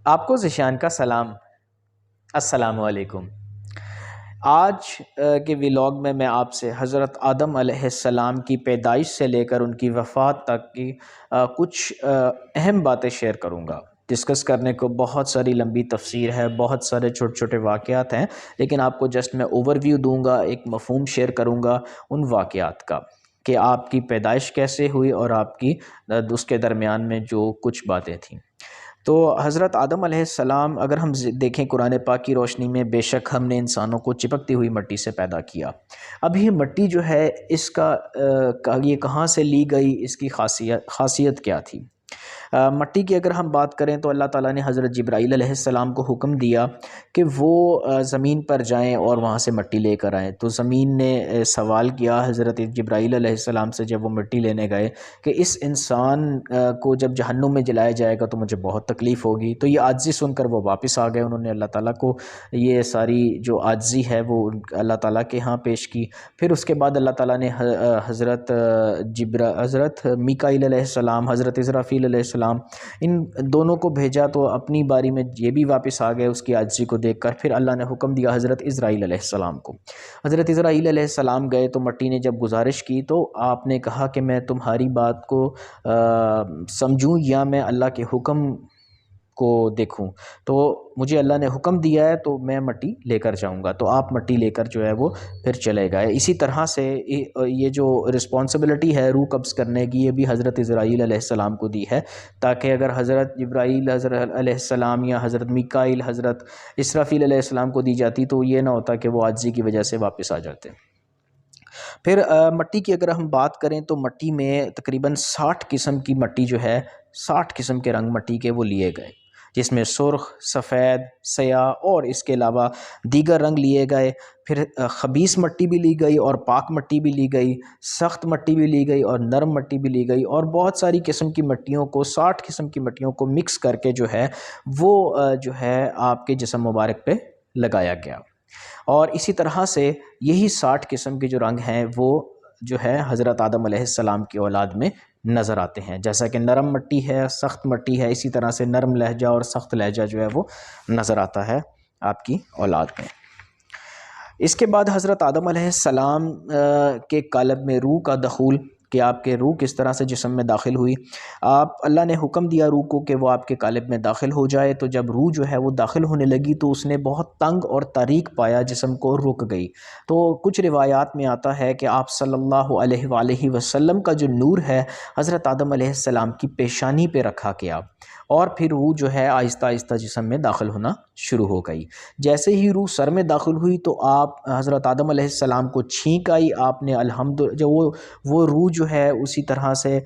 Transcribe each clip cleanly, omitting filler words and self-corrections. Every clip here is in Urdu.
آپ کو ذیشان کا سلام، السلام علیکم۔ آج کے ولاگ میں آپ سے حضرت آدم علیہ السلام کی پیدائش سے لے کر ان کی وفات تک کی کچھ اہم باتیں شیئر کروں گا۔ ڈسکس کرنے کو بہت ساری لمبی تفسیر ہے، بہت سارے چھوٹے چھوٹے واقعات ہیں، لیکن آپ کو جسٹ میں اوور ویو دوں گا، ایک مفہوم شیئر کروں گا ان واقعات کا کہ آپ کی پیدائش کیسے ہوئی اور آپ کی اس کے درمیان میں جو کچھ باتیں تھیں۔ تو حضرت آدم علیہ السلام اگر ہم دیکھیں قرآن پاک کی روشنی میں، بے شک ہم نے انسانوں کو چپکتی ہوئی مٹی سے پیدا کیا۔ اب یہ مٹی جو ہے اس کا یہ کہاں سے لی گئی، اس کی خاصیت کیا تھی؟ مٹی کی اگر ہم بات کریں تو اللہ تعالیٰ نے حضرت جبرائیل علیہ السلام کو حکم دیا کہ وہ زمین پر جائیں اور وہاں سے مٹی لے کر آئیں۔ تو زمین نے سوال کیا حضرت جبرائیل علیہ السلام سے جب وہ مٹی لینے گئے کہ اس انسان کو جب جہنم میں جلایا جائے گا تو مجھے بہت تکلیف ہوگی۔ تو یہ عاجزی سن کر وہ واپس آ گئے، انہوں نے اللہ تعالیٰ کو یہ ساری جو عاجزی ہے وہ اللہ تعالیٰ کے ہاں پیش کی۔ پھر اس کے بعد اللہ تعالیٰ نے حضرت میکائیل علیہ السلام، حضرت اسرافیل علیہ السلام، ان دونوں کو بھیجا، تو اپنی باری میں یہ بھی واپس آ گئے اس کی عاجزی کو دیکھ کر۔ پھر اللہ نے حکم دیا حضرت اسرائیل علیہ السلام کو۔ حضرت اسرائیل علیہ السلام گئے تو مٹی نے جب گزارش کی تو آپ نے کہا کہ میں تمہاری بات کو سمجھوں یا میں اللہ کے حکم کو دیکھوں؟ تو مجھے اللہ نے حکم دیا ہے تو میں مٹی لے کر جاؤں گا۔ تو آپ مٹی لے کر جو ہے وہ پھر چلے گئے۔ اسی طرح سے یہ جو رسپانسبلٹی ہے روح قبض کرنے کی، یہ بھی حضرت اسرائیل علیہ السلام کو دی ہے، تاکہ اگر حضرت جبرائیل حضرت علیہ السلام یا حضرت میکائیل حضرت اسرافیل علیہ السلام کو دی جاتی تو یہ نہ ہوتا کہ وہ عاجزی کی وجہ سے واپس آ جاتے۔ پھر مٹی کی اگر ہم بات کریں تو مٹی میں تقریباً 60 قسم کی مٹی جو ہے، 60 قسم کے رنگ مٹی کے وہ لیے گئے، جس میں سرخ، سفید، سیاہ اور اس کے علاوہ دیگر رنگ لیے گئے۔ پھر خبیث مٹی بھی لی گئی اور پاک مٹی بھی لی گئی، سخت مٹی بھی لی گئی اور نرم مٹی بھی لی گئی، اور بہت ساری قسم کی مٹیوں کو، 60 قسم کی مٹیوں کو مکس کر کے جو ہے وہ جو ہے آپ کے جسم مبارک پہ لگایا گیا۔ اور اسی طرح سے یہی 60 قسم کے جو رنگ ہیں وہ جو ہے حضرت آدم علیہ السلام کی اولاد میں نظر آتے ہیں، جیسا کہ نرم مٹی ہے، سخت مٹی ہے، اسی طرح سے نرم لہجہ اور سخت لہجہ جو ہے وہ نظر آتا ہے آپ کی اولاد میں۔ اس کے بعد حضرت آدم علیہ السلام کے قالب میں روح کا دخول، کہ آپ کے روح کس طرح سے جسم میں داخل ہوئی۔ اللہ نے حکم دیا روح کو کہ وہ آپ کے قالب میں داخل ہو جائے، تو جب روح جو ہے وہ داخل ہونے لگی تو اس نے بہت تنگ اور تاریک پایا، جسم کو رک گئی۔ تو کچھ روایات میں آتا ہے کہ آپ صلی اللہ علیہ وآلہ وسلم کا جو نور ہے حضرت آدم علیہ السلام کی پیشانی پہ رکھا گیا، اور پھر روح جو ہے آہستہ آہستہ جسم میں داخل ہونا شروع ہو گئی۔ جیسے ہی روح سر میں داخل ہوئی تو آپ حضرت آدم علیہ السلام کو چھینک آئی، آپ نے جو وہ روح جو ہے اسی طرح سے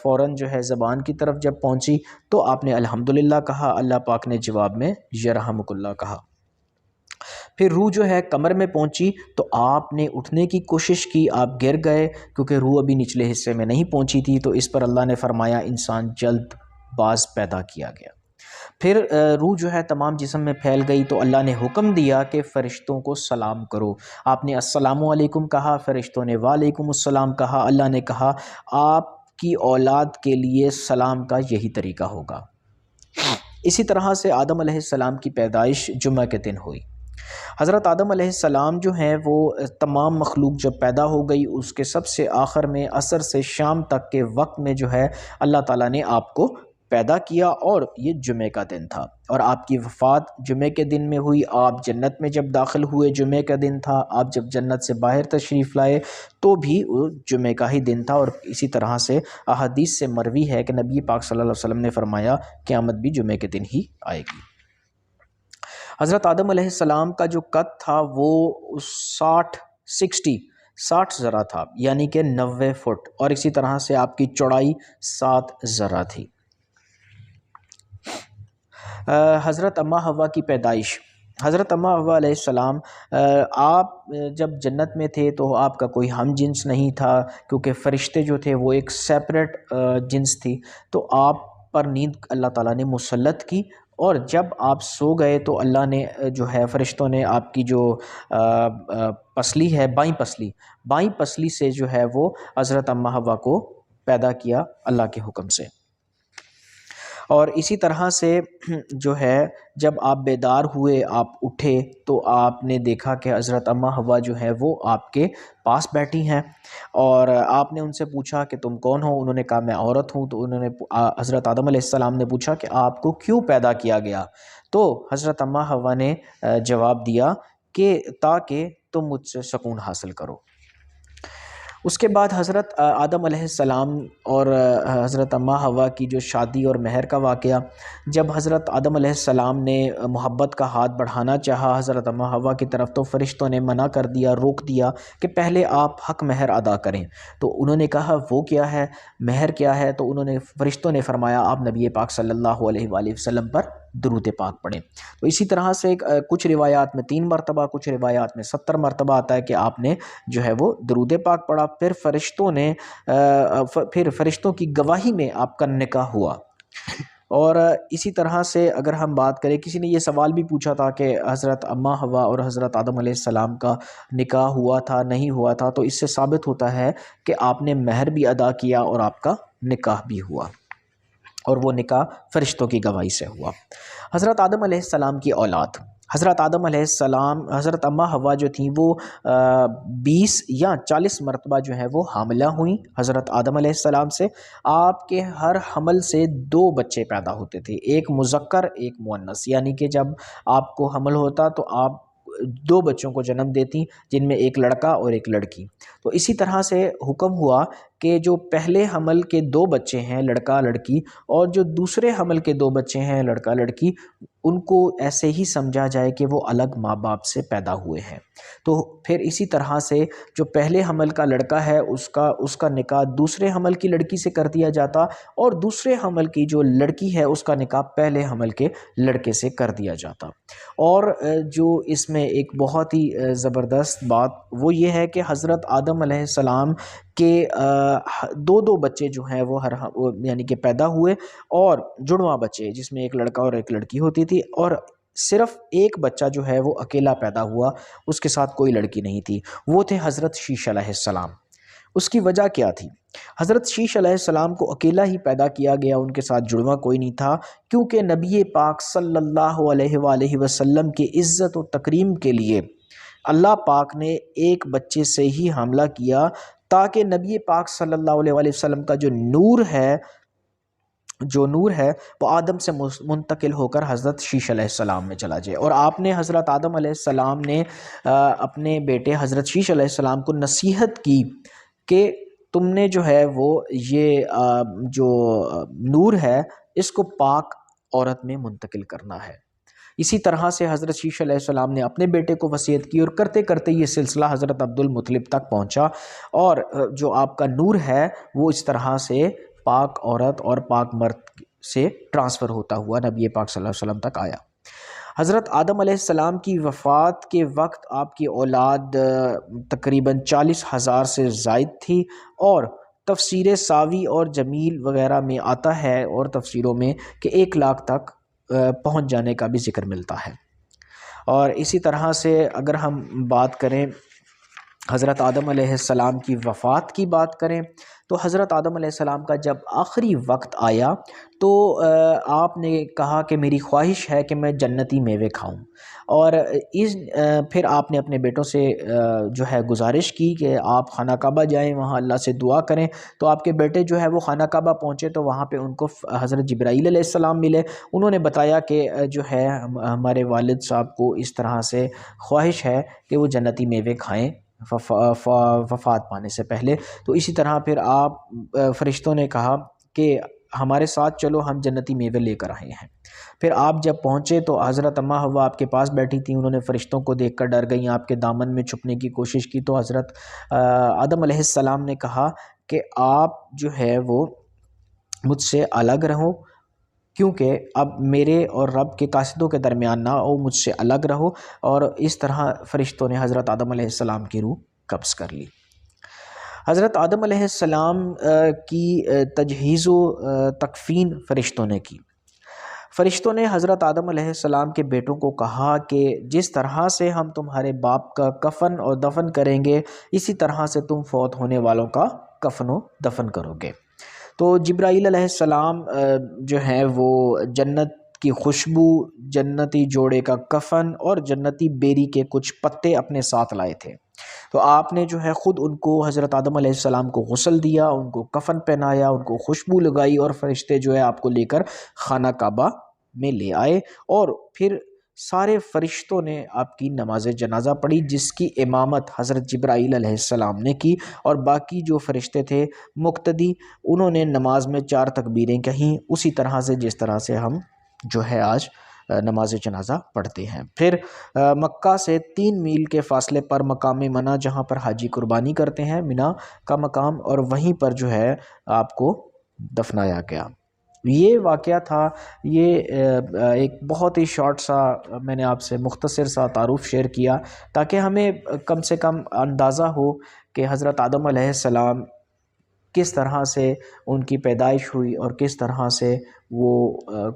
فوراً جو ہے زبان کی طرف جب پہنچی تو آپ نے الحمدللہ کہا، اللہ پاک نے جواب میں یرحمک اللہ کہا۔ پھر روح جو ہے کمر میں پہنچی تو آپ نے اٹھنے کی کوشش کی، آپ گر گئے کیونکہ روح ابھی نچلے حصے میں نہیں پہنچی تھی، تو اس پر اللہ نے فرمایا انسان جلد باز پیدا کیا گیا۔ پھر روح جو ہے تمام جسم میں پھیل گئی تو اللہ نے حکم دیا کہ فرشتوں کو سلام کرو۔ آپ نے السلام علیکم کہا، فرشتوں نے وعلیکم السلام کہا۔ اللہ نے کہا آپ کی اولاد کے لیے سلام کا یہی طریقہ ہوگا۔ اسی طرح سے آدم علیہ السلام کی پیدائش جمعہ کے دن ہوئی۔ حضرت آدم علیہ السلام جو ہیں وہ تمام مخلوق جب پیدا ہو گئی، اس کے سب سے آخر میں عصر سے شام تک کے وقت میں جو ہے اللہ تعالیٰ نے آپ کو پیدا کیا، اور یہ جمعہ کا دن تھا، اور آپ کی وفات جمعہ کے دن میں ہوئی۔ آپ جنت میں جب داخل ہوئے جمعہ کا دن تھا، آپ جب جنت سے باہر تشریف لائے تو بھی وہ جمعہ کا ہی دن تھا، اور اسی طرح سے احادیث سے مروی ہے کہ نبی پاک صلی اللہ علیہ وسلم نے فرمایا قیامت بھی جمعہ کے دن ہی آئے گی۔ حضرت آدم علیہ السلام کا جو قد تھا وہ 60 ذرا تھا، یعنی کہ 90 فٹ، اور اسی طرح سے آپ کی چوڑائی 7 ذرا تھی۔ حضرت اماں حوا کی پیدائش۔ حضرت اماں حوا علیہ السلام، آپ جب جنت میں تھے تو آپ کا کوئی ہم جنس نہیں تھا، کیونکہ فرشتے جو تھے وہ ایک سیپریٹ جنس تھی، تو آپ پر نیند اللہ تعالیٰ نے مسلط کی، اور جب آپ سو گئے تو اللہ نے جو ہے فرشتوں نے آپ کی جو پسلی ہے، بائیں پسلی سے جو ہے وہ حضرت اماں حوا کو پیدا کیا اللہ کے حکم سے۔ اور اسی طرح سے جو ہے جب آپ بیدار ہوئے، آپ اٹھے، تو آپ نے دیکھا کہ حضرت اماں حوا جو ہے وہ آپ کے پاس بیٹھی ہیں، اور آپ نے ان سے پوچھا کہ تم کون ہو؟ انہوں نے کہا میں عورت ہوں۔ تو انہوں نے حضرت آدم علیہ السلام نے پوچھا کہ آپ کو کیوں پیدا کیا گیا؟ تو حضرت اماں حوا نے جواب دیا کہ تاکہ تم مجھ سے سکون حاصل کرو۔ اس کے بعد حضرت آدم علیہ السلام اور حضرت اماں حوا کی جو شادی اور مہر کا واقعہ، جب حضرت آدم علیہ السلام نے محبت کا ہاتھ بڑھانا چاہا حضرت اماں حوا کی طرف، تو فرشتوں نے منع کر دیا، روک دیا کہ پہلے آپ حق مہر ادا کریں۔ تو انہوں نے کہا وہ کیا ہے، مہر کیا ہے؟ تو فرشتوں نے فرمایا آپ نبی پاک صلی اللہ علیہ وآلہ وسلم پر درود پاک پڑھیں۔ تو اسی طرح سے کچھ روایات میں 3 مرتبہ، کچھ روایات میں 70 مرتبہ آتا ہے کہ آپ نے جو ہے وہ درود پاک پڑھا، پھر فرشتوں کی گواہی میں آپ کا نکاح ہوا۔ اور اسی طرح سے اگر ہم بات کریں، کسی نے یہ سوال بھی پوچھا تھا کہ حضرت اماں حوا اور حضرت آدم علیہ السلام کا نکاح ہوا تھا نہیں ہوا تھا؟ تو اس سے ثابت ہوتا ہے کہ آپ نے مہر بھی ادا کیا اور آپ کا نکاح بھی ہوا، اور وہ نکاح فرشتوں کی گواہی سے ہوا۔ حضرت آدم علیہ السلام کی اولاد، حضرت آدم علیہ السلام، حضرت اماں حوا جو تھیں وہ 20 یا 40 مرتبہ جو ہے وہ حاملہ ہوئیں حضرت آدم علیہ السلام سے۔ آپ کے ہر حمل سے 2 بچے پیدا ہوتے تھے، ایک مذکر ایک مؤنث، یعنی کہ جب آپ کو حمل ہوتا تو آپ 2 بچوں کو جنم دیتی، جن میں ایک لڑکا اور ایک لڑکی۔ تو اسی طرح سے حکم ہوا کہ جو پہلے حمل کے 2 بچے ہیں لڑکا لڑکی، اور جو دوسرے حمل کے 2 بچے ہیں لڑکا لڑکی، ان کو ایسے ہی سمجھا جائے کہ وہ الگ ماں باپ سے پیدا ہوئے ہیں۔ تو پھر اسی طرح سے جو پہلے حمل کا لڑکا ہے اس کا نکاح دوسرے حمل کی لڑکی سے کر دیا جاتا، اور دوسرے حمل کی جو لڑکی ہے اس کا نکاح پہلے حمل کے لڑکے سے کر دیا جاتا۔ اور جو اس میں ایک بہت ہی زبردست بات وہ یہ ہے کہ حضرت آدم علیہ السلام کے 2 بچے جو ہیں وہ یعنی کہ پیدا ہوئے، اور جڑواں بچے جس میں ایک لڑکا اور ایک لڑکی ہوتی تھی، اور صرف ایک بچہ جو ہے وہ اکیلا پیدا ہوا، اس کے ساتھ کوئی لڑکی نہیں تھی، وہ تھے حضرت شیش علیہ السلام۔ اس کی وجہ کیا تھی؟ حضرت شیش علیہ السلام کو اکیلا ہی پیدا کیا گیا، ان کے ساتھ جڑواں کوئی نہیں تھا، کیونکہ نبی پاک صلی اللہ علیہ وآلہ وسلم کی عزت و تکریم کے لیے اللہ پاک نے ایک بچے سے ہی حاملہ کیا، تاکہ نبی پاک صلی اللہ علیہ وآلہ وسلم کا جو نور ہے وہ آدم سے منتقل ہو کر حضرت شیش علیہ السلام میں چلا جائے۔ اور آپ نے حضرت آدم علیہ السلام نے اپنے بیٹے حضرت شیش علیہ السلام کو نصیحت کی کہ تم نے جو ہے وہ یہ جو نور ہے اس کو پاک عورت میں منتقل کرنا ہے۔ اسی طرح سے حضرت شیش علیہ السلام نے اپنے بیٹے کو وصیت کی، اور کرتے کرتے یہ سلسلہ حضرت عبد المطلب تک پہنچا، اور جو آپ کا نور ہے وہ اس طرح سے پاک عورت اور پاک مرد سے ٹرانسفر ہوتا ہوا نبی پاک صلی اللہ علیہ وسلم تک آیا۔ حضرت آدم علیہ السلام کی وفات کے وقت آپ کی اولاد تقریباً 40,000 سے زائد تھی، اور تفسیر ساوی اور جمیل وغیرہ میں آتا ہے اور تفسیروں میں کہ 1 لاکھ تک پہنچ جانے کا بھی ذکر ملتا ہے۔ اور اسی طرح سے اگر ہم بات کریں حضرت آدم علیہ السلام کی وفات کی بات کریں، تو حضرت آدم علیہ السلام کا جب آخری وقت آیا تو آپ نے کہا کہ میری خواہش ہے کہ میں جنتی میوے کھاؤں، اور پھر آپ نے اپنے بیٹوں سے جو ہے گزارش کی کہ آپ خانہ کعبہ جائیں، وہاں اللہ سے دعا کریں۔ تو آپ کے بیٹے جو ہے وہ خانہ کعبہ پہنچے، تو وہاں پہ ان کو حضرت جبرائیل علیہ السلام ملے۔ انہوں نے بتایا کہ جو ہے ہمارے والد صاحب کو اس طرح سے خواہش ہے کہ وہ جنتی میوے کھائیں وفات پانے سے پہلے۔ تو اسی طرح پھر آپ فرشتوں نے کہا کہ ہمارے ساتھ چلو، ہم جنتی میوے لے کر آئے ہیں۔ پھر آپ جب پہنچے تو حضرت اماں حوا آپ کے پاس بیٹھی تھیں، انہوں نے فرشتوں کو دیکھ کر ڈر گئیں، آپ کے دامن میں چھپنے کی کوشش کی۔ تو حضرت آدم علیہ السلام نے کہا کہ آپ جو ہے وہ مجھ سے الگ رہو، کیونکہ اب میرے اور رب کے قاصدوں کے درمیان نہ ہو، مجھ سے الگ رہو۔ اور اس طرح فرشتوں نے حضرت آدم علیہ السلام کی روح قبض کر لی۔ حضرت آدم علیہ السلام کی تجہیز و تکفین فرشتوں نے کی۔ فرشتوں نے حضرت آدم علیہ السلام کے بیٹوں کو کہا کہ جس طرح سے ہم تمہارے باپ کا کفن اور دفن کریں گے، اسی طرح سے تم فوت ہونے والوں کا کفن و دفن کرو گے۔ تو جبرائیل علیہ السلام جو ہے وہ جنت کی خوشبو، جنتی جوڑے کا کفن اور جنتی بیری کے کچھ پتے اپنے ساتھ لائے تھے۔ تو آپ نے جو ہے خود ان کو، حضرت آدم علیہ السلام کو غسل دیا، ان کو کفن پہنایا، ان کو خوشبو لگائی، اور فرشتے جو ہے آپ کو لے کر خانہ کعبہ میں لے آئے، اور پھر سارے فرشتوں نے آپ کی نماز جنازہ پڑھی، جس کی امامت حضرت جبرائیل علیہ السلام نے کی، اور باقی جو فرشتے تھے مقتدی، انہوں نے نماز میں 4 تکبیریں کہیں، اسی طرح سے جس طرح سے ہم جو ہے آج نماز جنازہ پڑھتے ہیں۔ پھر مکہ سے 3 میل کے فاصلے پر مقام منی، جہاں پر حاجی قربانی کرتے ہیں، منی کا مقام، اور وہیں پر جو ہے آپ کو دفنایا گیا۔ یہ واقعہ تھا، یہ ایک بہت ہی شارٹ سا میں نے آپ سے مختصر سا تعارف شیئر کیا، تاکہ ہمیں کم سے کم اندازہ ہو کہ حضرت آدم علیہ السلام کس طرح سے ان کی پیدائش ہوئی، اور کس طرح سے وہ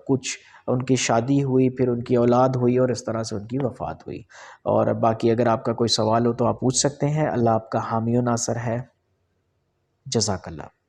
کچھ ان کی شادی ہوئی، پھر ان کی اولاد ہوئی، اور اس طرح سے ان کی وفات ہوئی۔ اور باقی اگر آپ کا کوئی سوال ہو تو آپ پوچھ سکتے ہیں۔ اللہ آپ کا حامی و ناصر ہے۔ جزاک اللہ۔